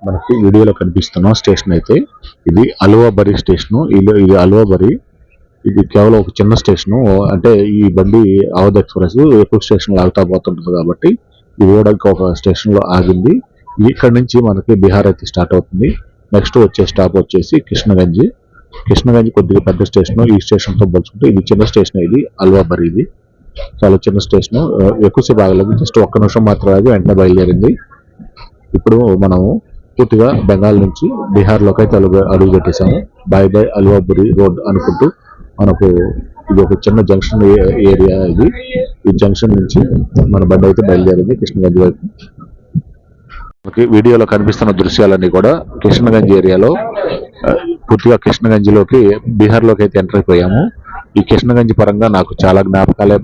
మనకి వీడియోలో కనిపిస్తున్న స్టేషన్ అయితే ఇది అలువాబరి స్టేషను. ఇది అలువాబరి. ఇది కేవలం ఒక చిన్న స్టేషను. అంటే ఈ బండి అవధ్ ఎక్స్ప్రెస్ ఎక్కువ స్టేషన్లు ఆగుతా పోతుంటుంది కాబట్టి ఇది కూడా ఒక స్టేషన్లో ఆగింది. ఇక్కడ నుంచి మనకి బీహార్ అయితే స్టార్ట్ అవుతుంది. నెక్స్ట్ వచ్చే స్టాప్ వచ్చేసి కృష్ణగంజ్. కృష్ణగంజ్ కొద్దిగా పెద్ద స్టేషన్. ఈ స్టేషన్తో పోల్చుకుంటే ఇది చిన్న స్టేషన్. ఇది అల్వాబరి. ఇది చాలా చిన్న స్టేషన్. ఎక్కువసేపు ఆగలేదు, జస్ట్ ఒక్క నిమిషం మాత్రం ఆగి వెంటనే బయలుదేరింది. ఇప్పుడు మనము పూర్తిగా బెంగాల్ నుంచి బీహార్లోకి అయితే అడుగు పెట్టేశాము. బాయ్ బాయ్ అల్వాబరి రోడ్ అనుకుంటూ మనకు ఇది ఒక చిన్న జంక్షన్ ఏరియా. ఇది ఈ జంక్షన్ నుంచి మన బండి అయితే బయలుదేరింది కృష్ణగంజ్ వైపు. మనకి వీడియోలో కనిపిస్తున్న దృశ్యాలన్నీ కూడా కృష్ణగంజ్ ఏరియాలో, పూర్తిగా కృష్ణగంజ్లోకి బీహార్లోకి అయితే ఎంటర్ అయిపోయాము. ఈ కృష్ణగంజ్ పరంగా నాకు చాలా జ్ఞాపకాలే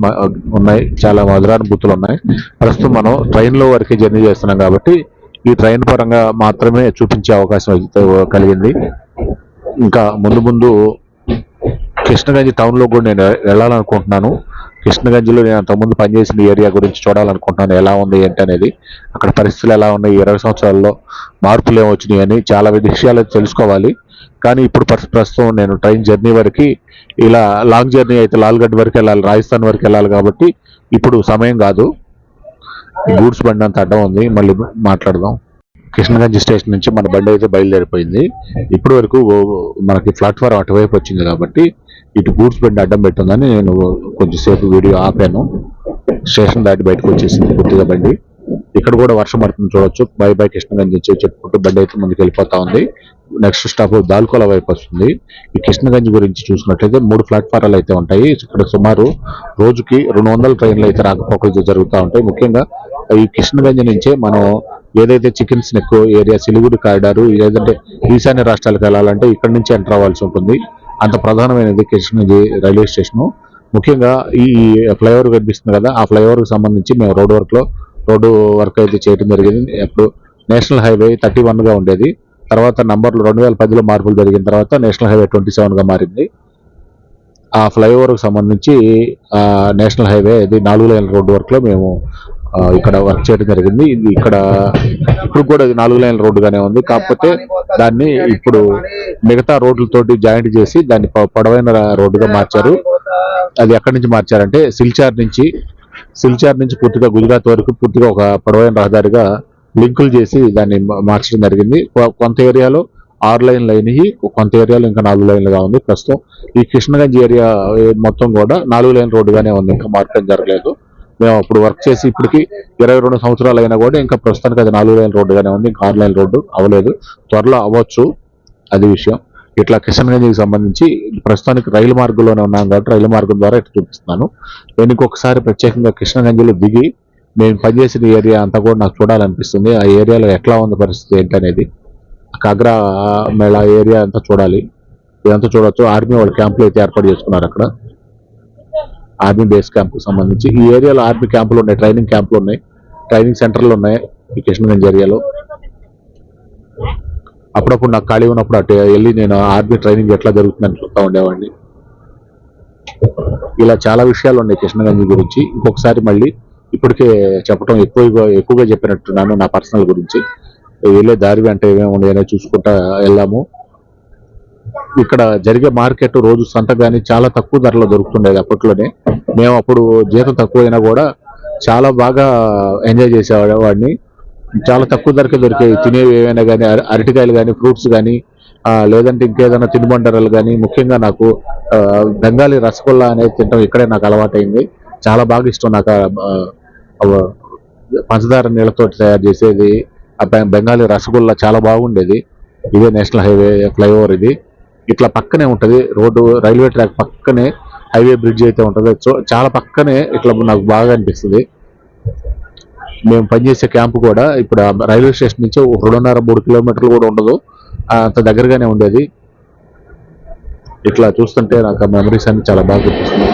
ఉన్నాయి, చాలా మధురానుభూతులు ఉన్నాయి. ప్రస్తుతం మనం ట్రైన్లో వరకే జర్నీ చేస్తున్నాం కాబట్టి ఈ ట్రైన్ పరంగా మాత్రమే చూపించే అవకాశం అయితే కలిగింది. ఇంకా ముందు ముందు కృష్ణగంజ్ టౌన్లో కూడా నేను వెళ్ళాలనుకుంటున్నాను. కృష్ణగంజ్లో నేను అంతకుముందు పనిచేసిన ఏరియా గురించి చూడాలనుకుంటున్నాను, ఎలా ఉంది ఏంటి అనేది, అక్కడ పరిస్థితులు ఎలా ఉన్నాయి, 20 సంవత్సరాల్లో మార్పులు ఏమొచ్చినాయి అని చాలా విషయాలు తెలుసుకోవాలి. కానీ ఇప్పుడు ప్రస్తుతం నేను ట్రైన్ జర్నీ వరకు, ఇలా లాంగ్ జర్నీ అయితే లాల్గఢ్ వరకు వెళ్ళాలి, రాజస్థాన్ వరకు వెళ్ళాలి కాబట్టి ఇప్పుడు సమయం కాదు. గూడ్స్ బండి అంత అడ్డం ఉంది, మళ్ళీ మాట్లాడదాం. కృష్ణగంజ్ స్టేషన్ నుంచి మన బండి అయితే బయలుదేరిపోయింది. ఇప్పటి వరకు మనకి ప్లాట్ఫారం అటువైపు వచ్చింది కాబట్టి ఇటు గూడ్స్ బండి అడ్డం పెట్టిందని నేను కొంచెంసేపు వీడియో ఆపాను. స్టేషన్ దాటి బయటకు వచ్చేసింది పూర్తిగా బండి. ఇక్కడ కూడా వర్షం పడుతుంది చూడొచ్చు. బై బై కృష్ణగంజ్ నుంచి చెప్పుకుంటూ బండి అయితే ముందుకు వెళ్ళిపోతా ఉంది. నెక్స్ట్ స్టాప్ దాల్కోల వైపు వస్తుంది. ఈ కృష్ణగంజ్ గురించి చూసినట్లయితే 3 ప్లాట్ఫారాలు అయితే ఉంటాయి. ఇక్కడ సుమారు రోజుకి 200 ట్రైన్లు అయితే రాకపోకలు జరుగుతూ ఉంటాయి. ముఖ్యంగా ఈ కృష్ణగంజ్ నుంచే మనం ఏదైతే చికెన్స్ ఎక్కువ ఏరియా సిలిగుడి కారిడారు, ఏదంటే ఈశాన్య రాష్ట్రాలకు వెళ్ళాలంటే ఇక్కడ నుంచి ఎంటర్ అవ్వాల్సి ఉంటుంది. అంత ప్రధానమైనది కృష్ణగంజ్ రైల్వే స్టేషను. ముఖ్యంగా ఈ ఫ్లైఓవర్ కనిపిస్తుంది కదా, ఆ ఫ్లైఓవర్కి సంబంధించి మేము రోడ్డు వర్క్ అయితే చేయడం జరిగింది. అప్పుడు నేషనల్ హైవే 31గా ఉండేది. తర్వాత నంబర్లు 2010లో మార్పులు జరిగిన తర్వాత నేషనల్ హైవే 27గా మారింది. ఆ ఫ్లైఓవర్కి సంబంధించి నేషనల్ హైవే ఇది 4 లైన్ల రోడ్డు వర్క్లో మేము ఇక్కడ వర్క్ చేయడం జరిగింది. ఇది ఇప్పుడు కూడా ఇది 4 లైన్ల రోడ్డుగానే ఉంది. కాకపోతే దాన్ని ఇప్పుడు మిగతా రోడ్లతోటి జాయింట్ చేసి దాన్ని పొడవైన రోడ్డుగా మార్చారు. అది ఎక్కడి నుంచి మార్చారంటే సిల్చార్ నుంచి పూర్తిగా గుజరాత్ వరకు పూర్తిగా ఒక పొడవైన రహదారిగా లింకులు చేసి దాన్ని మార్చడం జరిగింది. కొంత ఏరియాలో 6 లైన్లు అయినాయి, కొంత ఏరియాలో ఇంకా 4 లైన్లుగా ఉంది. ప్రస్తుతం ఈ కృష్ణగంజ్ ఏరియా మొత్తం కూడా 4 లైన్ రోడ్డుగానే ఉంది, ఇంకా మార్చడం జరగలేదు. మేము అప్పుడు వర్క్ చేసి ఇప్పటికి 22 సంవత్సరాలు అయినా కూడా ఇంకా ప్రస్తుతానికి అది 4 లైన్ రోడ్డుగానే ఉంది, ఇంకా 6 లైన్ రోడ్డు అవ్వలేదు. త్వరలో అవ్వచ్చు, అది విషయం. ఇట్లా కృష్ణగంజ్కి సంబంధించి ప్రస్తుతానికి రైలు మార్గంలోనే ఉన్నాం కాబట్టి రైలు మార్గం ద్వారా ఇట్లా చూపిస్తున్నాను. నేను ఇంకొకసారి ప్రత్యేకంగా కృష్ణగంజ్లో దిగి నేను పనిచేసిన ఏరియా అంతా కూడా నాకు చూడాలనిపిస్తుంది. ఆ ఏరియాలో ఎట్లా ఉంది పరిస్థితి ఏంటనేది, కాగ్రా మేళా ఏరియా అంతా చూడాలి. ఇదంతా చూడవచ్చు. ఆర్మీ వాళ్ళు క్యాంపులు అయితే ఏర్పాటు చేసుకున్నారు అక్కడ, ఆర్మీ బేస్ క్యాంప్కి సంబంధించి. ఈ ఏరియాలో ఆర్మీ క్యాంపులు ఉన్నాయి, ట్రైనింగ్ క్యాంపులు ఉన్నాయి, ట్రైనింగ్ సెంటర్లు ఉన్నాయి ఈ కృష్ణగంజ్ ఏరియాలో. అప్పుడప్పుడు నాకు ఖాళీ ఉన్నప్పుడు అటు వెళ్ళి నేను ఆర్మీ ట్రైనింగ్ ఎట్లా జరుగుతుందని చూస్తూ ఉండేవాడిని. ఇలా చాలా విషయాలు ఉన్నాయి కృష్ణగంజ్ గురించి. ఇంకొకసారి మళ్ళీ ఇప్పటికే చెప్పడం ఎక్కువగా చెప్పినట్టున్నాను నా పర్సనల్ గురించి. వెళ్ళే దారి అంటే ఏమేమి ఉన్నాయనే చూసుకుంటా వెళ్ళాము. ఇక్కడ జరిగే మార్కెట్ రోజు సంత కానీ చాలా తక్కువ ధరలో దొరుకుతుండేది అప్పట్లోనే. మేము అప్పుడు జీతం తక్కువైనా కూడా చాలా బాగా ఎంజాయ్ చేసేవాడిని. చాలా తక్కువ ధరకే దొరికేవి తినేవి ఏవైనా కానీ, అరటికాయలు కానీ, ఫ్రూట్స్ కానీ, లేదంటే ఇంకేదైనా తినుబండారాలు కానీ. ముఖ్యంగా నాకు బెంగాలీ రసగుల్లా అనేది తినడం ఇక్కడే నాకు అలవాటైంది. చాలా బాగా ఇష్టం నాకు. పంచదార నీళ్ళతో తయారు చేసేది ఆ బెంగాలీ రసగుల్లా చాలా బాగుండేది. ఇదే నేషనల్ హైవే ఫ్లైఓవర్. ఇది ఇట్లా పక్కనే ఉంటుంది రోడ్డు, రైల్వే ట్రాక్ పక్కనే హైవే బ్రిడ్జ్ అయితే ఉంటుంది. సో చాలా పక్కనే ఇట్లా నాకు బాగా అనిపిస్తుంది. మేము పనిచేసే క్యాంపు కూడా ఇప్పుడు రైల్వే స్టేషన్ నుంచి 2.5-3 కిలోమీటర్లు కూడా ఉండదు, అంత దగ్గరగానే ఉండేది. ఇట్లా చూస్తుంటే నాకు ఆ మెమరీస్ అన్ని చాలా బాగా గుర్తిస్తుంది.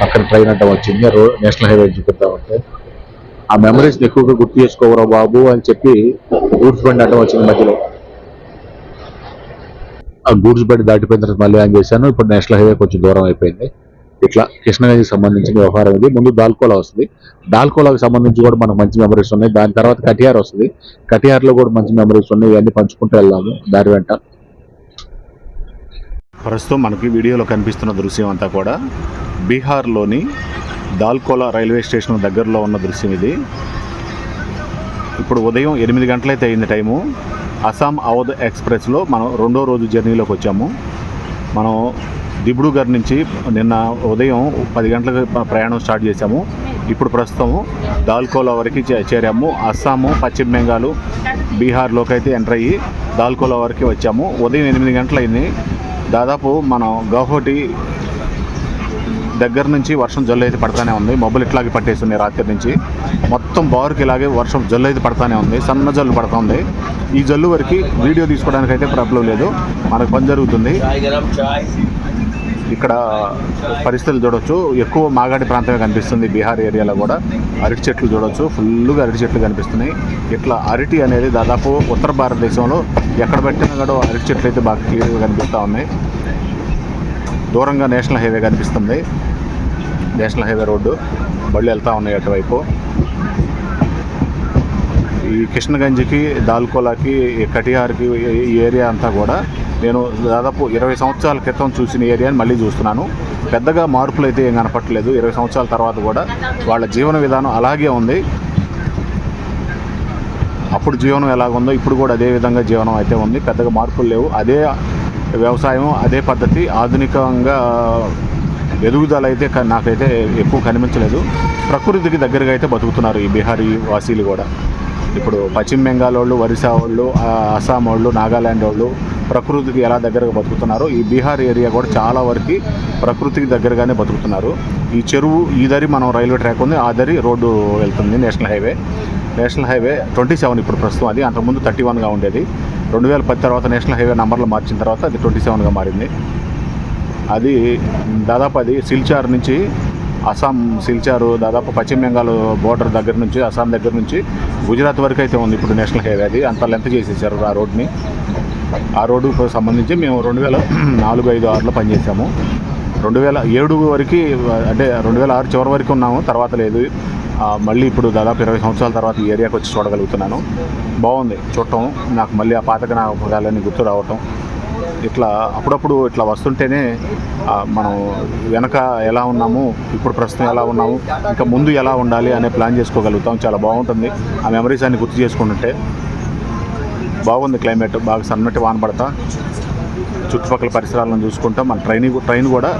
పక్కన ట్రైన్ అడ్డం వచ్చింది, నేషనల్ హైవే చూపిద్దామంటే ఆ మెమరీస్ ఎక్కువగా గుర్తు చేసుకోవరా బాబు అని చెప్పి గూడ్స్ బండి అడ్డం వచ్చింది మధ్యలో. ఆ గూడ్స్ బండి దాటిపోయిన తర్వాత మళ్ళీ ఆన్ చేశాను. ఇప్పుడు నేషనల్ హైవే కొంచెం దూరం అయిపోయింది. ఇట్లా కృష్ణగంజ్కి సంబంధించిన వ్యవహారం ఇది. ముందు దాల్కోలా వస్తుంది, దాల్కోలాకి సంబంధించి కూడా మనకు మంచి మెమరీస్ ఉన్నాయి. దాని తర్వాత కటిహార్ వస్తుంది, కటిహార్లో కూడా మంచి మెమరీస్ ఉన్నాయి. ఇవన్నీ పంచుకుంటూ వెళ్దాము దారి వెంట. ప్రస్తుతం మనకి వీడియోలో కనిపిస్తున్న దృశ్యం అంతా కూడా బీహార్లోని దాల్కోలా రైల్వే స్టేషన్ దగ్గరలో ఉన్న దృశ్యం ఇది. ఇప్పుడు ఉదయం 8 గంటలైతే అయింది టైము. అస్సాం అవధ్ ఎక్స్ప్రెస్లో మనం 2వ రోజు జర్నీలోకి వచ్చాము. మనం దిబ్రూగఢ్ నుంచి నిన్న ఉదయం 10 గంటలకు ప్రయాణం స్టార్ట్ చేశాము. ఇప్పుడు ప్రస్తుతం దాల్కోలా వరకు చేరాము. అస్సాము, పశ్చిమ బెంగాల్, బీహార్లోకి అయితే ఎంటర్ అయ్యి దాల్కోలా వరకు వచ్చాము. ఉదయం 8 గంటలైంది. దాదాపు మనం గౌహటి దగ్గర నుంచి వర్షం జల్లు అయితే పడతానే ఉంది. మబ్బులు ఇట్లాగే పట్టేస్తున్నాయి రాత్రి నుంచి. మొత్తం బారుకి ఇలాగే వర్షం జల్లు అయితే పడతానే ఉంది, సన్న జల్లు పడుతుంది. ఈ జల్లు వరకు వీడియో తీసుకోవడానికి అయితే ప్రాబ్లం లేదు, మనకు పని జరుగుతుంది. ఇక్కడ పరిస్థితులు చూడవచ్చు, ఎక్కువ మాగాడి ప్రాంతమే కనిపిస్తుంది. బీహార్ ఏరియాలో కూడా అరటి చెట్లు చూడవచ్చు, ఫుల్గా అరటి చెట్లు కనిపిస్తున్నాయి. ఇట్లా అరటి అనేది దాదాపు ఉత్తర భారతదేశంలో ఎక్కడ పెట్టినా కూడా అరటి చెట్లు అయితే బాగా క్లియర్గా కనిపిస్తూ ఉన్నాయి. దూరంగా నేషనల్ హైవే కనిపిస్తుంది, నేషనల్ హైవే రోడ్డు, బళ్ళు వెళ్తూ ఉన్నాయి అటువైపు. ఈ కృష్ణగంజ్కి, దాల్కోలాకి, కటిహార్కి ఈ ఏరియా అంతా కూడా నేను దాదాపు 20 సంవత్సరాల క్రితం చూసిన ఏరియాని మళ్ళీ చూస్తున్నాను. పెద్దగా మార్పులు అయితే ఏం కనపట్టలేదు. 20 సంవత్సరాల తర్వాత కూడా వాళ్ళ జీవన విధానం అలాగే ఉంది. అప్పుడు జీవనం ఎలాగుందో ఇప్పుడు కూడా అదే విధంగా జీవనం అయితే ఉంది, పెద్దగా మార్పులు లేవు. అదే వ్యవసాయం, అదే పద్ధతి, ఆధునికంగా ఎదుగుదల అయితే నాకైతే ఎక్కువ కనిపించలేదు. ప్రకృతికి దగ్గరగా అయితే బతుకుతున్నారు ఈ బీహారీ వాసీలు కూడా. ఇప్పుడు పశ్చిమ బెంగాల్ వాళ్ళు, ఒరిస్సా వాళ్ళు, అస్సాం వాళ్ళు, నాగాల్యాండ్ వాళ్ళు ప్రకృతికి ఎలా దగ్గరగా బతుకుతున్నారో ఈ బీహార్ ఏరియా కూడా చాలా వరకు ప్రకృతికి దగ్గరగానే బతుకుతున్నారు. ఈ చెరువు, ఈ దరి మనం రైల్వే ట్రాక్ ఉంది, ఆ దరి రోడ్డు వెళ్తుంది, నేషనల్ హైవే. నేషనల్ హైవే 27 ఇప్పుడు ప్రస్తుతం, అది అంతకుముందు 31గా ఉండేది. 2010 తర్వాత నేషనల్ హైవే నంబర్లు మార్చిన తర్వాత అది 27గా మారింది. అది దాదాపు అది సిల్చార్ నుంచి అస్సాం, సిల్చారు దాదాపు పశ్చిమ బెంగాల్ బోర్డర్ దగ్గర నుంచి, అస్సాం దగ్గర నుంచి గుజరాత్ వరకు అయితే ఉంది ఇప్పుడు నేషనల్ హైవే. అది అంత లెంత్ చేసేసారు ఆ రోడ్ని. ఆ రోడ్డుకు సంబంధించి మేము 2004, 5, 6లో పనిచేసాము. 2007 వరకు, అంటే 2006 చివరి వరకు ఉన్నాము, తర్వాత లేదు. మళ్ళీ ఇప్పుడు దాదాపు 20 సంవత్సరాల తర్వాత ఈ ఏరియాకి వచ్చి చూడగలుగుతున్నాను. బాగుంది చూడటం, నాకు మళ్ళీ ఆ పాత జ్ఞాపకాలన్నీ గుర్తు రావటం. ఇట్లా అప్పుడప్పుడు ఇట్లా వస్తుంటేనే మనం వెనక ఎలా ఉన్నాము, ఇప్పుడు ప్రస్తుతం ఎలా ఉన్నాము, ఇంకా ముందు ఎలా ఉండాలి అనే ప్లాన్ చేసుకోగలుగుతాం. చాలా బాగుంటుంది ఆ మెమరీస్ అన్ని గుర్తు చేసుకుంటుంటే. బాగుంది క్లైమేట్, బాగా సన్నటి వాన పడతా, చుట్టుపక్కల పరిసరాలను చూసుకుంటాం. మన ట్రైన్ కూడా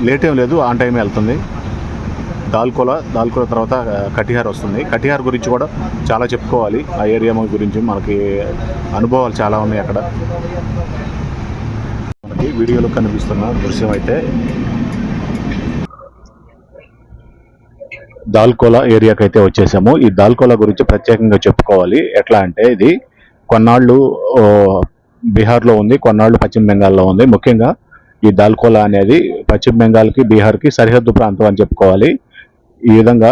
లేట్ ఏం లేదు, ఆన్ టైం వెళ్తుంది. దాల్కోలా తర్వాత కటిహార్ వస్తుంది. కటిహార్ గురించి కూడా చాలా చెప్పుకోవాలి. ఆ ఏరియా గురించి మనకి అనుభవాలు చాలా ఉన్నాయి అక్కడ. మనకి వీడియోలో కనిపిస్తున్న దృశ్యం అయితే దాల్కోలా ఏరియాకి అయితే వచ్చేసాము. ఈ దాల్కోలా గురించి ప్రత్యేకంగా చెప్పుకోవాలి. ఎట్లా అంటే ఇది కొన్నాళ్ళు బీహార్లో ఉంది, కొన్నాళ్ళు పశ్చిమ బెంగాల్లో ఉంది. ముఖ్యంగా ఈ దాల్కోలా అనేది పశ్చిమ బెంగాల్కి, బీహార్కి సరిహద్దు ప్రాంతం అని చెప్పుకోవాలి. ఈ విధంగా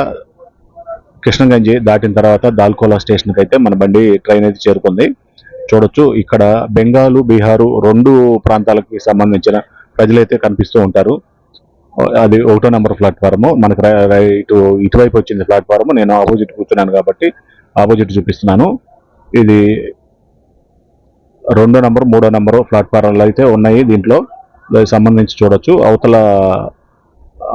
కృష్ణగంజ్ దాటిన తర్వాత దాల్కోలా స్టేషన్కి అయితే మన బండి ట్రైన్ అయితే చేరుకుంది. చూడొచ్చు, ఇక్కడ బెంగాలు, బీహారు 2 ప్రాంతాలకి సంబంధించిన ప్రజలైతే కనిపిస్తూ ఉంటారు. అది 1వ నెంబర్ ప్లాట్ఫారము. మనకు ఇటువైపు వచ్చింది ప్లాట్ఫారము. నేను ఆపోజిట్ కూర్చున్నాను కాబట్టి ఆపోజిట్ చూపిస్తున్నాను. ఇది 2వ నెంబర్, 3వ నెంబర్ ప్లాట్ఫారాలు అయితే ఉన్నాయి. దీంట్లో సంబంధించి చూడొచ్చు. అవతల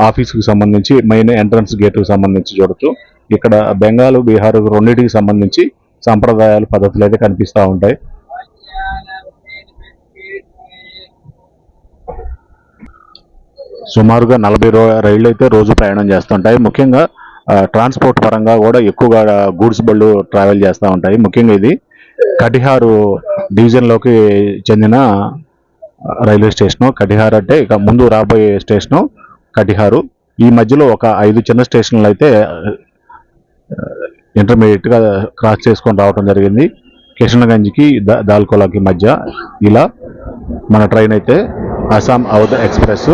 ఆఫీస్కి సంబంధించి మెయిన్ ఎంట్రన్స్ గేట్కి సంబంధించి చూడొచ్చు. ఇక్కడ బెంగాల్, బీహార్ రెండింటికి సంబంధించి సాంప్రదాయాలు, పద్ధతులు అయితే కనిపిస్తూ ఉంటాయి. సుమారుగా 40 రైళ్లు అయితే రోజు ప్రయాణం చేస్తుంటాయి. ముఖ్యంగా ట్రాన్స్పోర్ట్ పరంగా కూడా ఎక్కువగా గూడ్స్ బళ్ళు ట్రావెల్ చేస్తూ ఉంటాయి. ముఖ్యంగా ఇది కటిహార్ డివిజన్లోకి చెందిన రైల్వే స్టేషను. కటిహార్ అంటే ఇక ముందు రాబోయే స్టేషను కటిహారు. ఈ మధ్యలో ఒక 5 చిన్న స్టేషన్లు అయితే ఇంటర్మీడియట్గా క్రాస్ చేసుకొని రావడం జరిగింది. కృష్ణగంజ్కి, దాల్కోలాకి మధ్య. ఇలా మన ట్రైన్ అయితే అస్సాం అవధ్ ఎక్స్ప్రెస్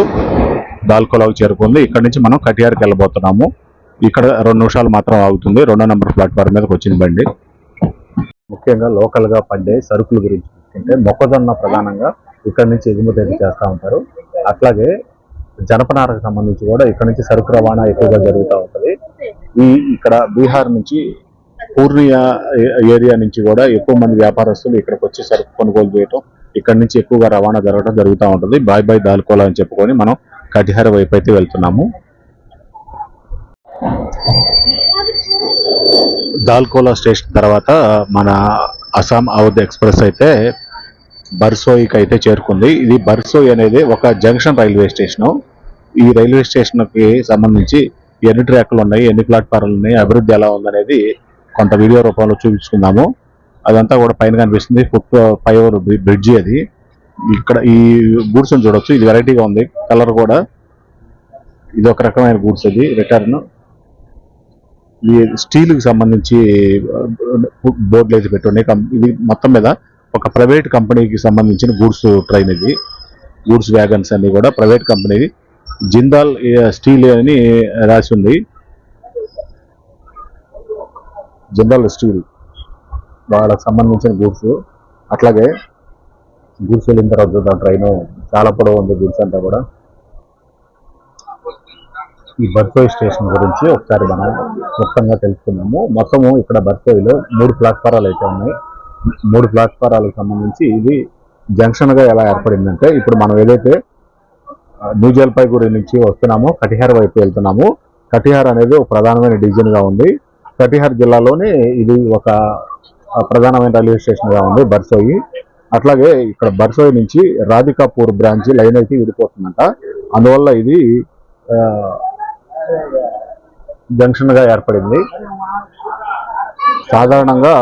దాల్కోలాకు చేరుకుంది. ఇక్కడ నుంచి మనం కటిహార్కి వెళ్ళబోతున్నాము. ఇక్కడ 2 నిమిషాలు మాత్రం ఆగుతుంది. 2వ నెంబర్ ప్లాట్ఫామ్ మీదకి వచ్చింది బండి. ముఖ్యంగా లోకల్గా పండే సరుకుల గురించి చూసుకుంటే మొక్కజొన్న ప్రధానంగా ఇక్కడ నుంచి ఎగుమతి చేస్తూ ఉంటారు. అట్లాగే జనపనారకు సంబంధించి కూడా ఇక్కడ నుంచి సరుకు రవాణా ఎక్కువగా జరుగుతూ ఉంటుంది. ఇక్కడ బీహార్ నుంచి పూర్ణియా ఏరియా నుంచి కూడా ఎక్కువ మంది వ్యాపారస్తులు ఇక్కడికి వచ్చి సరుకు కొనుగోలు చేయటం, ఇక్కడ నుంచి ఎక్కువగా రవాణా జరుగుతూ ఉంటుంది. బాయ్ బాయ్ దాల్కోలా అని చెప్పుకొని మనం కటిహార్ వైపు అయితే వెళ్తున్నాము. దాల్కోలా స్టేషన్ తర్వాత మన అస్సాం అవధ్ ఎక్స్ప్రెస్ అయితే బర్సోయికి అయితే చేరుకుంది. ఇది బర్సోయి అనేది ఒక జంక్షన్ రైల్వే స్టేషను. ఈ రైల్వే స్టేషన్కి సంబంధించి ఎన్ని ట్రాక్లు ఉన్నాయి, ఎన్ని ప్లాట్ఫారాలు ఉన్నాయి, అభివృద్ధి ఎలా ఉందనేది కొంత వీడియో రూపంలో చూపించుకుందాము. అదంతా కూడా పైన కనిపిస్తుంది ఫుట్ ఫ్లైఓవర్ బ్రిడ్జి. అది ఇక్కడ ఈ గూడ్స్ చూడొచ్చు, ఇది వెరైటీగా ఉంది కలర్ కూడా. ఇది ఒక రకమైన గూడ్స్, ఇది రిటర్న్. ఈ స్టీల్కి సంబంధించి బోర్డులు అయితే పెట్టున్నాయి. ఇది మొత్తం మీద ఒక ప్రైవేట్ కంపెనీకి సంబంధించిన గూడ్స్ ట్రైన్. ఇది గూడ్స్ వ్యాగన్స్ అన్ని కూడా ప్రైవేట్ కంపెనీది. జిందాల్ స్టీల్ అని రాసి ఉంది. జిందాల్ స్టీల్ వాళ్ళకి సంబంధించిన గూడ్స్. అట్లాగే గూడ్స్ వెళ్ళిన తర్వాత చూద్దాం. ట్రైన్ చాలా పొడవు ఉంది, గూడ్స్ అంతా కూడా. ఈ బర్సోయి స్టేషన్ గురించి ఒకసారి మనం మొత్తంగా తెలుసుకున్నాము. మొత్తము ఇక్కడ బర్సోయిలో 3 ప్లాట్ఫారాలు అయితే ఉన్నాయి. 3 ప్లాట్ఫారాలకు సంబంధించి ఇది జంక్షన్గా ఎలా ఏర్పడిందంటే, ఇప్పుడు మనం ఏదైతే న్యూ జల్పాయిగూరి నుంచి వస్తున్నామో కటిహార్ వైపు వెళ్తున్నాము. కటిహార్ అనేది ఒక ప్రధానమైన డివిజన్గా ఉంది. కటిహార్ జిల్లాలోనే ఇది ఒక ప్రధానమైన రైల్వే స్టేషన్గా ఉంది బర్సోయి. అట్లాగే ఇక్కడ బర్సోయి నుంచి రాధికాపూర్ బ్రాంచ్ లైన్ అయితే విడిపోతుందంట. అందువల్ల ఇది జంక్షన్గా ఏర్పడింది. సాధారణంగా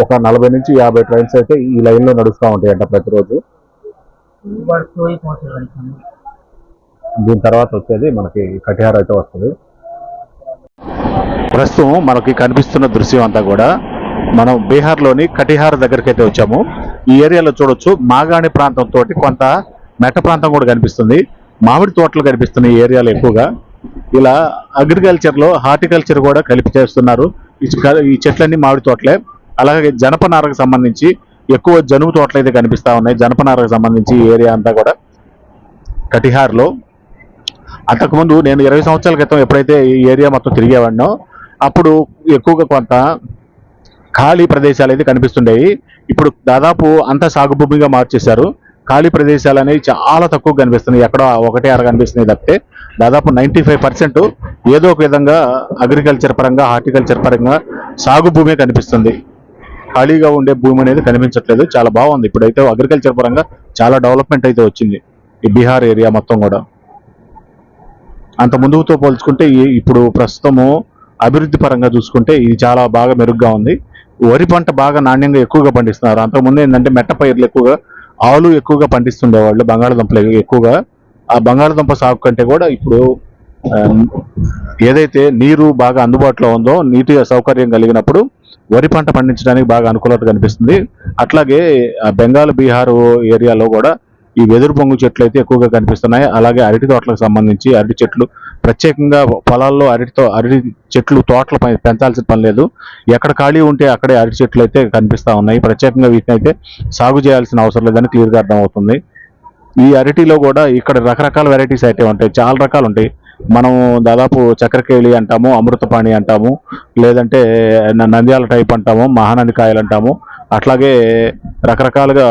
ఒక 40 నుంచి 50 ట్రైన్స్ అయితే ఈ లైన్లో నడుస్తూ ఉంటాయంట ప్రతిరోజు. దీని తర్వాత వచ్చేది మనకి కటిహార్ అయితే వస్తుంది. ప్రస్తుతం మనకి కనిపిస్తున్న దృశ్యం అంతా కూడా మనం బీహార్లోని కటిహార్ దగ్గరికి అయితే వచ్చాము. ఈ ఏరియాలో చూడొచ్చు మాగాణి ప్రాంతంతో కొంత మెట్ట ప్రాంతం కూడా కనిపిస్తుంది. మామిడి తోటలు కనిపిస్తున్నాయి ఈ ఏరియాలో ఎక్కువగా. ఇలా అగ్రికల్చర్లో హార్టికల్చర్ కూడా కలిపి చేస్తున్నారు. ఈ చెట్లన్నీ మామిడి తోటలే. అలాగే జనపనారకు సంబంధించి ఎక్కువ జనుము తోటలు అయితే కనిపిస్తూ ఉన్నాయి. జనపనారకు సంబంధించి ఈ ఏరియా అంతా కూడా కటిహార్లో. అంతకుముందు నేను 20 సంవత్సరాల క్రితం ఎప్పుడైతే ఈ ఏరియా మొత్తం తిరిగేవాడినో అప్పుడు ఎక్కువగా కొంత ఖాళీ ప్రదేశాలు అయితే కనిపిస్తుండేవి. ఇప్పుడు దాదాపు అంతా సాగు భూమిగా మార్చేశారు. ఖాళీ ప్రదేశాలు అనేవి చాలా తక్కువ కనిపిస్తున్నాయి. ఎక్కడో 1-6 కనిపిస్తున్నాయి తప్పితే దాదాపు 95% ఏదో ఒక విధంగా అగ్రికల్చర్ పరంగా, హార్టికల్చర్ పరంగా సాగు భూమే కనిపిస్తుంది. ఖాళీగా ఉండే భూమి అనేది కనిపించట్లేదు. చాలా బాగుంది. ఇప్పుడైతే అగ్రికల్చర్ పరంగా చాలా డెవలప్మెంట్ అయితే వచ్చింది ఈ బీహార్ ఏరియా మొత్తం కూడా. అంత ముందుతో పోల్చుకుంటే ఇప్పుడు ప్రస్తుతము అభివృద్ధి పరంగా చూసుకుంటే ఇది చాలా బాగా మెరుగ్గా ఉంది. వరి పంట బాగా నాణ్యంగా ఎక్కువగా పండిస్తున్నారు. అంతకుముందు ఏంటంటే మెట్ట పైర్లు ఎక్కువగా, ఆలు ఎక్కువగా పండిస్తుండేవాళ్ళు, బంగాళదుంపలు ఎక్కువగా. ఆ బంగాళదుంప సాగు కంటే కూడా ఇప్పుడు ఏదైతే నీరు బాగా అందుబాటులో ఉందో, నీటి సౌకర్యం కలిగినప్పుడు వరి పంట పండించడానికి బాగా అనుకూలత కనిపిస్తుంది. అట్లాగే బెంగాల్, బీహార్ ఏరియాలో కూడా ఈ వెదురు బొంగు చెట్లు అయితే ఎక్కువగా కనిపిస్తున్నాయి. అలాగే అరటి తోటలకు సంబంధించి అరటి చెట్లు ప్రత్యేకంగా పొలాల్లో అరటి చెట్లు తోటలు పెంచాల్సిన పని లేదు. ఎక్కడ ఖాళీ ఉంటే అక్కడే అరటి చెట్లు అయితే కనిపిస్తూ ఉన్నాయి. ప్రత్యేకంగా వీటిని అయితే సాగు చేయాల్సిన అవసరం లేదని క్లియర్గా అర్థమవుతుంది. ఈ అరటిలో కూడా ఇక్కడ రకరకాల వెరైటీస్ అయితే ఉంటాయి, చాలా రకాలు ఉంటాయి. మనం దాదాపు చక్రకేళి అంటాము, అమృతపాణి అంటాము, లేదంటే నంద్యాల టైప్ అంటాము, మహానంది కాయలు అంటాము. అట్లాగే రకరకాలుగా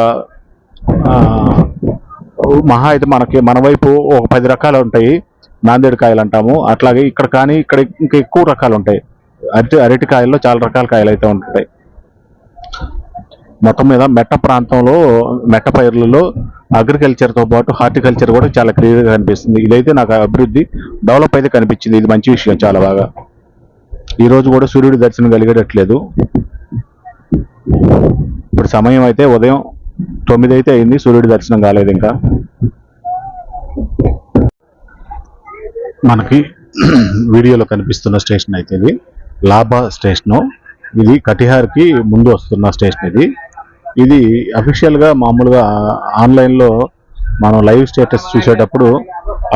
మహా అయితే మన వైపు ఒక 10 రకాలు ఉంటాయి. నాందేడు కాయలు అంటాము. అట్లాగే ఇక్కడ ఇంకా ఎక్కువ రకాలు ఉంటాయి. అరటి కాయల్లో చాలా రకాల కాయలు అయితే ఉంటాయి. మొత్తం మీద మెట్ట ప్రాంతంలో, మెట్ట పైర్లలో అగ్రికల్చర్తో పాటు హార్టికల్చర్ కూడా చాలా క్లియర్గా కనిపిస్తుంది. ఇదైతే నాకు అభివృద్ధి డెవలప్ అయితే కనిపించింది. ఇది మంచి విషయం చాలా బాగా. ఈరోజు కూడా సూర్యుడి దర్శనం కలిగేటట్లేదు. ఇప్పుడు సమయం అయితే ఉదయం 9 అయితే అయింది, సూర్యుడి దర్శనం కాలేదు ఇంకా. మనకి వీడియోలో కనిపిస్తున్న స్టేషన్ అయితే ఇది లాభా స్టేషను. ఇది కటిహార్కి ముందు వస్తున్న స్టేషన్. ఇది అఫీషియల్గా మామూలుగా ఆన్లైన్లో మనం లైవ్ స్టేటస్ చూసేటప్పుడు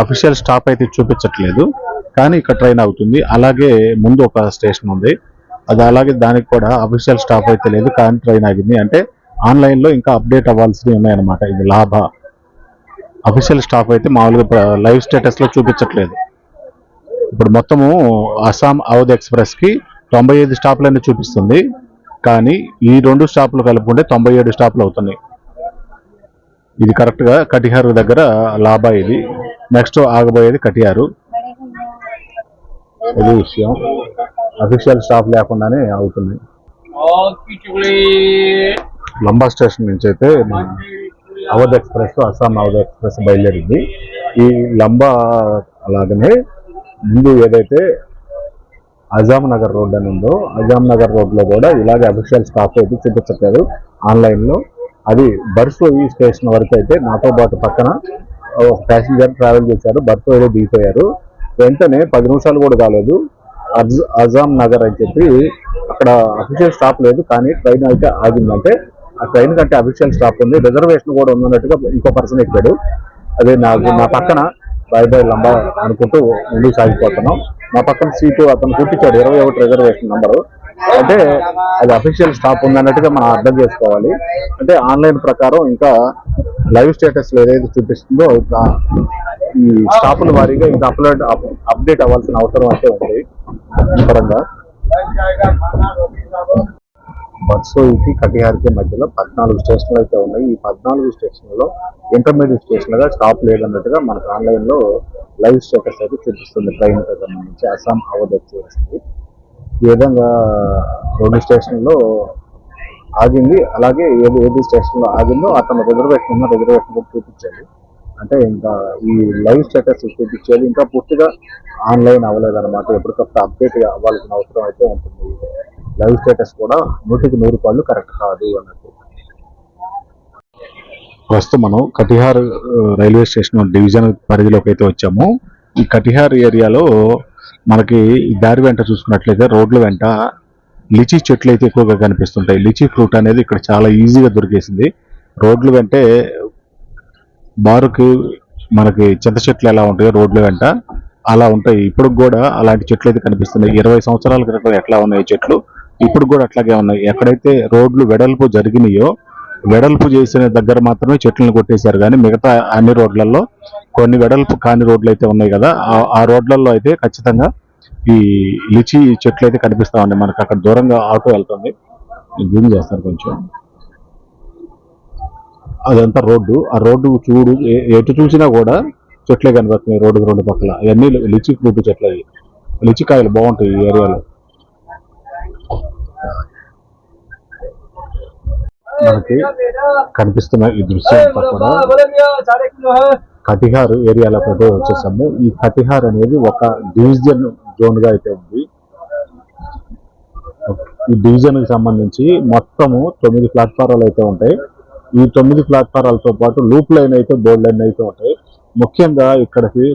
అఫీషియల్ స్టాప్ అయితే చూపించట్లేదు, కానీ ఇక్కడ ట్రైన్ అవుతుంది. అలాగే ముందు ఒక స్టేషన్ ఉంది, అది అలాగే దానికి కూడా అఫీషియల్ స్టాప్ అయితే లేదు, కానీ ట్రైన్ ఆగింది. అంటే ఆన్లైన్లో ఇంకా అప్డేట్ అవ్వాల్సినవి ఉన్నాయన్నమాట. ఇది లాభా అఫీషియల్ స్టాప్ అయితే మామూలుగా లైవ్ స్టేటస్లో చూపించట్లేదు. ఇప్పుడు మొత్తము అస్సాం అవధ్ ఎక్స్ప్రెస్కి 95 స్టాప్లని చూపిస్తుంది, కానీ ఈ 2 స్టాప్లు కలుపుకుంటే 97 స్టాప్లు అవుతున్నాయి. ఇది కరెక్ట్గా కటిహార్ దగ్గర లాభా. ఇది నెక్స్ట్ ఆగబోయేది కటిహారు. ఇది విషయం, అఫీషియల్ స్టాప్ లేకుండానే అవుతుంది. లంబా స్టేషన్ నుంచి అయితే అవధ్ ఎక్స్ప్రెస్, అస్సాం అవధ్ ఎక్స్ప్రెస్ బయలుదేరింది. ఈ లంబా అలాగనే ముందు ఏదైతే అజాం నగర్ రోడ్ అని ఉందో, అజాం నగర్ రోడ్లో కూడా ఇలాగే అఫీషియల్ స్టాప్ అయితే చూపించట్లేదు ఆన్లైన్లో. అది బర్సోయి స్టేషన్ వరకు అయితే నాతో పాటు పక్కన ఒక ప్యాసింజర్ ట్రావెల్ చేశారు, బర్సోయిలో దిగిపోయారు. వెంటనే 10 నిమిషాలు కూడా కాలేదు, అజాం నగర్ అని చెప్పి అక్కడ అఫీషియల్ స్టాప్ లేదు, కానీ ట్రైన్ అయితే ఆగిందంటే ఆ ట్రైన్ కంటే అఫీషియల్ స్టాప్ ఉంది, రిజర్వేషన్ కూడా ఉందన్నట్టుగా ఇంకో పర్సన్ ఎక్కాడు. అదే నా పక్కన బై బై లంబా అనుకుంటూ ముందుకు సాగిపోతున్నాం. నా పక్కన సీటు అతను చూపించాడు 21 రిజర్వేషన్ నెంబరు. అంటే అది అఫీషియల్ స్టాప్ ఉందన్నట్టుగా మనం అర్థం చేసుకోవాలి. అంటే ఆన్లైన్ ప్రకారం ఇంకా లైవ్ స్టేటస్ ఏదైతే చూపిస్తుందో ఈ స్టాపుల వారీగా ఇంకా అప్డేట్ అవ్వాల్సిన అవసరం అయితే ఉంది. ఈ పరంగా బర్సోయికి కటిహార్కి మధ్యలో 14 స్టేషన్లు అయితే ఉన్నాయి. ఈ 14 స్టేషన్లలో ఇంటర్మీడియట్ స్టేషన్లుగా స్టాప్ లేదన్నట్టుగా మనకు ఆన్లైన్లో లైవ్ స్టేటస్ అయితే చూపిస్తుంది ట్రైన్కి సంబంధించి అస్సాం అవధ్ ఎక్స్ప్రెస్. ఈ విధంగా 2 స్టేషన్లో ఆగింది. అలాగే ఏది స్టేషన్లో ఆగిందో అతను రిజర్వేషన్ కూడా చూపించాడు. అంటే ఇంకా ఈ లైవ్ స్టేటస్ చూపించేది ఇంకా పూర్తిగా ఆన్లైన్ అవ్వలేదన్నమాట. ఎప్పటికప్పుడు అప్డేట్ అవ్వాల్సిన అవసరం అయితే ఉంటుంది. లైవ్ స్టేటస్ కూడా 100కి 100 కరెక్ట్ కాదు అన్నట్టు. ప్రస్తుతం మనం కటిహార్ రైల్వే స్టేషన్ డివిజన్ పరిధిలోకి అయితే వచ్చాము. ఈ కటిహార్ ఏరియాలో మనకి దారి వెంట చూసుకున్నట్లయితే రోడ్ల వెంట లిచీ చెట్లు అయితే ఎక్కువగా కనిపిస్తుంటాయి. లిచీ ఫ్రూట్ అనేది ఇక్కడ చాలా ఈజీగా దొరికేసింది. రోడ్ల వెంటే బారుకి మనకి చింత చెట్లు ఎలా ఉంటాయో రోడ్ల వెంట అలా ఉంటాయి. ఇప్పుడు కూడా అలాంటి చెట్లు అయితే కనిపిస్తున్నాయి. 20 సంవత్సరాల క్రితం ఎట్లా ఉన్నాయి చెట్లు, ఇప్పుడు కూడా అట్లాగే ఉన్నాయి. ఎక్కడైతే రోడ్లు వెడల్పు జరిగినాయో వెడల్పు చేసిన దగ్గర మాత్రమే చెట్లను కొట్టేశారు, కానీ మిగతా అన్ని రోడ్లలో కొన్ని వెడల్పు కాని రోడ్లు అయితే ఉన్నాయి కదా, ఆ రోడ్లలో అయితే ఖచ్చితంగా ఈ లిచీ చెట్లు అయితే కనిపిస్తా ఉన్నాయి. మనకు అక్కడ దూరంగా ఆటో వెళ్తుంది, జూమ్ చేస్తారు కొంచెం. అదంతా రోడ్డు, ఆ రోడ్డు చూడు ఎటు చూసినా కూడా చెట్లే కనిపిస్తున్నాయి రోడ్డుకు 2 పక్కల. అవన్నీ లిచీ ఫ్రూట్ చెట్లు, అవి లిచికాయలు బాగుంటాయి ఈ ఏరియాలో. మనకి కనిపిస్తున్న ఈ దృశ్యం అంతా కూడా కటిహార్ ఏరియాలోకి అయితే వచ్చేసాము. ఈ కటిహార్ అనేది ఒక డివిజన్ జోన్ గా అయితే ఉంది. ఈ డివిజన్ కి సంబంధించి మొత్తము 9 ప్లాట్ఫారాలు అయితే ఉంటాయి. ఈ 9 ప్లాట్ఫారాలతో పాటు లూప్ లైన్ అయితే బోర్డు లైన్ అయితే ఉంటాయి. ముఖ్యంగా ఇక్కడికి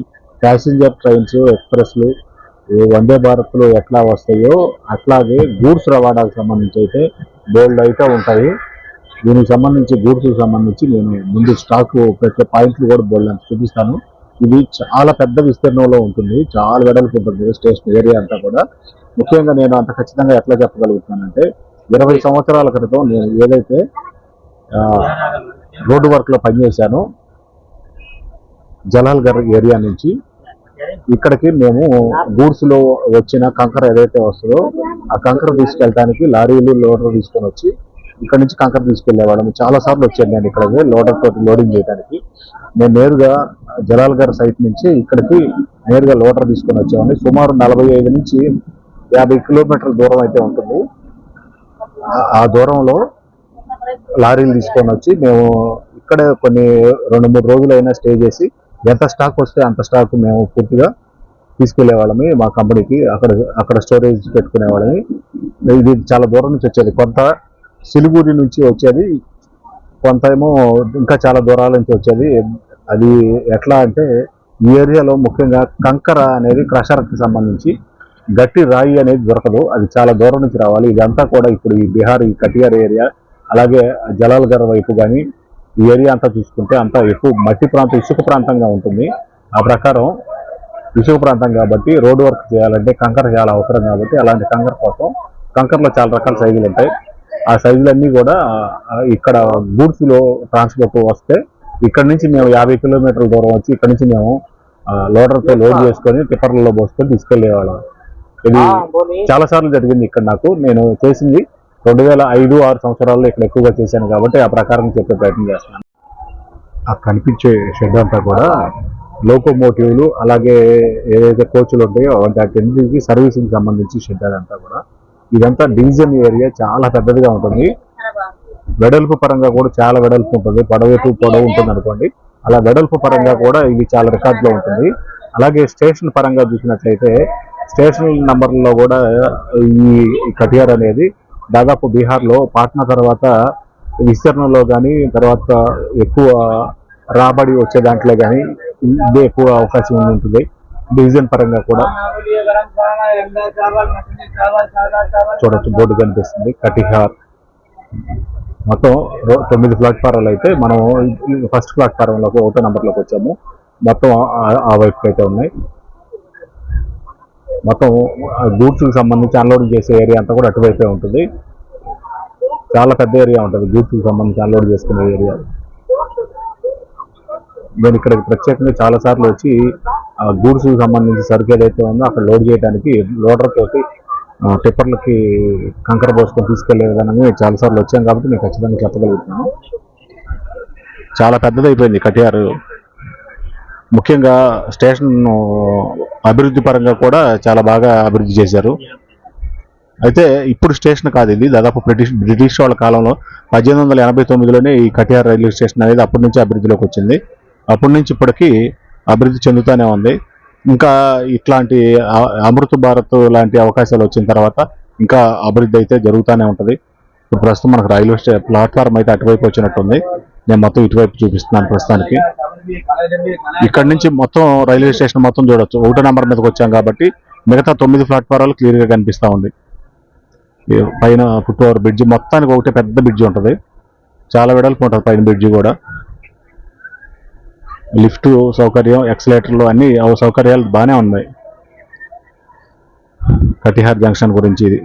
ప్యాసింజర్ ట్రైన్స్, ఎక్స్ప్రెస్లు, వందే భారత్లు ఎట్లా వస్తాయో అట్లాగే గూడ్స్ రవాణాకు సంబంధించి అయితే బోర్డులు అయితే ఉంటాయి. దీనికి సంబంధించి గూడ్స్కి సంబంధించి నేను ముందు స్టాక్ పెట్టే పాయింట్లు కూడా బోర్డు చూపిస్తాను. ఇది చాలా పెద్ద విస్తీర్ణంలో ఉంటుంది, చాలా వెడల్పు ఉంటుంది స్టేషన్ ఏరియా అంతా కూడా. ముఖ్యంగా నేను అంత ఖచ్చితంగా ఎట్లా చెప్పగలుగుతున్నానంటే 20 సంవత్సరాల క్రితం నేను ఏదైతే రోడ్డు వర్క్లో పనిచేశానో జలాల్గర్ ఏరియా నుంచి ఇక్కడికి మేము గూడ్స్లో వచ్చిన కంకర ఏదైతే వస్తుందో ఆ కంకర తీసుకెళ్ళడానికి లారీలు లోడర్ తీసుకొని వచ్చి ఇక్కడ నుంచి కంకర తీసుకెళ్లేవాళ్ళం. చాలా సార్లు వచ్చాను నేను ఇక్కడికి లోడర్ తోటి లోడింగ్ చేయడానికి. నేను నేరుగా జలాల్గర్ సైట్ నుంచి ఇక్కడికి నేరుగా లోడర్ తీసుకొని వచ్చేవాడిని. సుమారు 45 నుంచి 50 కిలోమీటర్ల దూరం అయితే ఉంటుంది. ఆ దూరంలో లారీలు తీసుకొని వచ్చి మేము ఇక్కడే కొన్ని 2-3 రోజులైనా స్టే చేసి ఎంత స్టాక్ వస్తే అంత స్టాక్ మేము పూర్తిగా తీసుకెళ్లేవాళ్ళమి మా కంపెనీకి. అక్కడ స్టోరేజ్ పెట్టుకునేవాళ్ళమి. ఇది చాలా దూరం నుంచి వచ్చేది, కొంత సిలిగురి నుంచి వచ్చేది, కొంత ఏమో ఇంకా చాలా దూరాల నుంచి వచ్చేది. అది ఎట్లా అంటే ఈ ఏరియాలో ముఖ్యంగా కంకర అనేది క్రషర్కి సంబంధించి గట్టి రాయి అనేది దొరకదు, అది చాలా దూరం నుంచి రావాలి. ఇదంతా కూడా ఇప్పుడు ఈ బీహార్ ఈ కటిహార్ ఏరియా అలాగే జలాల్గర్ వైపు కానీ ఈ ఏరియా అంతా చూసుకుంటే అంతా ఎక్కువ మట్టి ప్రాంతం, ఇసుక ప్రాంతంగా ఉంటుంది. ఆ ప్రకారం ఇసుక ప్రాంతం కాబట్టి రోడ్ వర్క్ చేయాలంటే కంకర చాలా అవసరం కాబట్టి అలాంటి కంకర కోసం కంకరలో చాలా రకాల సైజులు ఉంటాయి. ఆ సైజులన్నీ కూడా ఇక్కడ గూడ్స్లో ట్రాన్స్పోర్ట్ వస్తే ఇక్కడ నుంచి మేము 50 కిలోమీటర్ల దూరం వచ్చి ఇక్కడ నుంచి మేము లోడర్తో లోడ్ చేసుకొని టిప్పర్లలో పోసుకొని తీసుకెళ్లేవాళ్ళం. ఇది చాలా సార్లు జరిగింది ఇక్కడ నాకు. నేను చేసింది 2005-6 సంవత్సరాల్లో ఇక్కడ ఎక్కువగా చేశాను కాబట్టి ఆ ప్రకారం చెప్పే ప్రయత్నం చేస్తున్నాను. ఆ కనిపించే షెడ్ అంతా కూడా లోకోమోటివ్లు అలాగే ఏదైతే కోచ్లు ఉంటాయో వాటికి సర్వీసింగ్ సంబంధించి షెడ్ అదంతా కూడా. ఇదంతా డివిజన్ ఏరియా చాలా పెద్దదిగా ఉంటుంది. వెడల్పు పరంగా కూడా చాలా వెడల్పు ఉంటుంది. పొడవు ఉంటుంది అనుకోండి. అలా వెడల్పు పరంగా కూడా ఇది చాలా రికార్డులో ఉంటుంది. అలాగే స్టేషన్ పరంగా చూసినట్లయితే స్టేషన్ నంబర్లో కూడా ఈ కటియార్ అనేది దాదాపు బీహార్లో పాట్నా తర్వాత విస్తీర్ణంలో కానీ తర్వాత ఎక్కువ రాబడి వచ్చే దాంట్లో కానీ ఇదే ఎక్కువ అవకాశం ఉంటుంది. డివిజన్ పరంగా కూడా చూడొచ్చు, బోర్డు కనిపిస్తుంది కటిహార్. మొత్తం 9 ప్లాట్ఫారాలు అయితే మనం ఫస్ట్ ప్లాట్ఫారంలోకి 1వ నెంబర్లోకి వచ్చాము. మొత్తం ఆ వైపుకి అయితే ఉన్నాయి. మొత్తం గూడ్స్కి సంబంధించి అన్లోడింగ్ చేసే ఏరియా అంతా కూడా అటువైపే ఉంటుంది. చాలా పెద్ద ఏరియా ఉంటుంది గూడ్స్కి సంబంధించి అన్లోడ్ చేసుకునే ఏరియా. నేను ఇక్కడ ప్రత్యేకంగా చాలా సార్లు వచ్చి గూడ్స్కి సంబంధించి సరుకు ఏదైతే ఉందో అక్కడ లోడ్ చేయడానికి లోడర్ తోటి టిప్పర్లకి కంకర పోసుకొని తీసుకెళ్లే విధానంగా చాలా సార్లు వచ్చాం కాబట్టి నేను ఖచ్చితంగా చెప్పగలుగుతున్నాను. చాలా పెద్దదైపోయింది కటియార్. ముఖ్యంగా స్టేషన్ అభివృద్ధి పరంగా కూడా చాలా బాగా అభివృద్ధి చేశారు. అయితే ఇప్పుడు స్టేషన్ కాదు, ఇది దాదాపు బ్రిటిష్ వాళ్ళ కాలంలో 1889లోనే ఈ కటియార్ రైల్వే స్టేషన్ అనేది అప్పటి నుంచి అభివృద్ధిలోకి వచ్చింది. అప్పటి నుంచి ఇప్పటికీ అభివృద్ధి చెందుతూనే ఉంది. ఇంకా ఇట్లాంటి అమృత భారత్ లాంటి అవకాశాలు వచ్చిన తర్వాత ఇంకా అభివృద్ధి అయితే జరుగుతూనే ఉంటుంది. ఇప్పుడు ప్రస్తుతం మనకు రైల్వే ప్లాట్ఫారం అయితే అటువైపు వచ్చినట్టుంది. నేను మొత్తం ఇటువైపు చూపిస్తున్నాను ప్రస్తుతానికి. ఇక్కడ నుంచి మొత్తం రైల్వే స్టేషన్ మొత్తం చూడొచ్చు. 1వ నెంబర్ మీదకి వచ్చాం కాబట్టి మిగతా 9 ప్లాట్ఫారాలు క్లియర్గా కనిపిస్తూ ఉంది. పైన ఫుట్ ఓవర్ బ్రిడ్జి మొత్తానికి ఒకటే పెద్ద బ్రిడ్జి ఉంటుంది. చాలా వెడల్పు ఉంటుంది పైన బ్రిడ్జి కూడా. లిఫ్ట్ సౌకర్యం, ఎక్సలేటర్లు అన్ని సౌకర్యాలు బాగానే ఉన్నాయి కటిహార్ జంక్షన్ గురించి ఇది.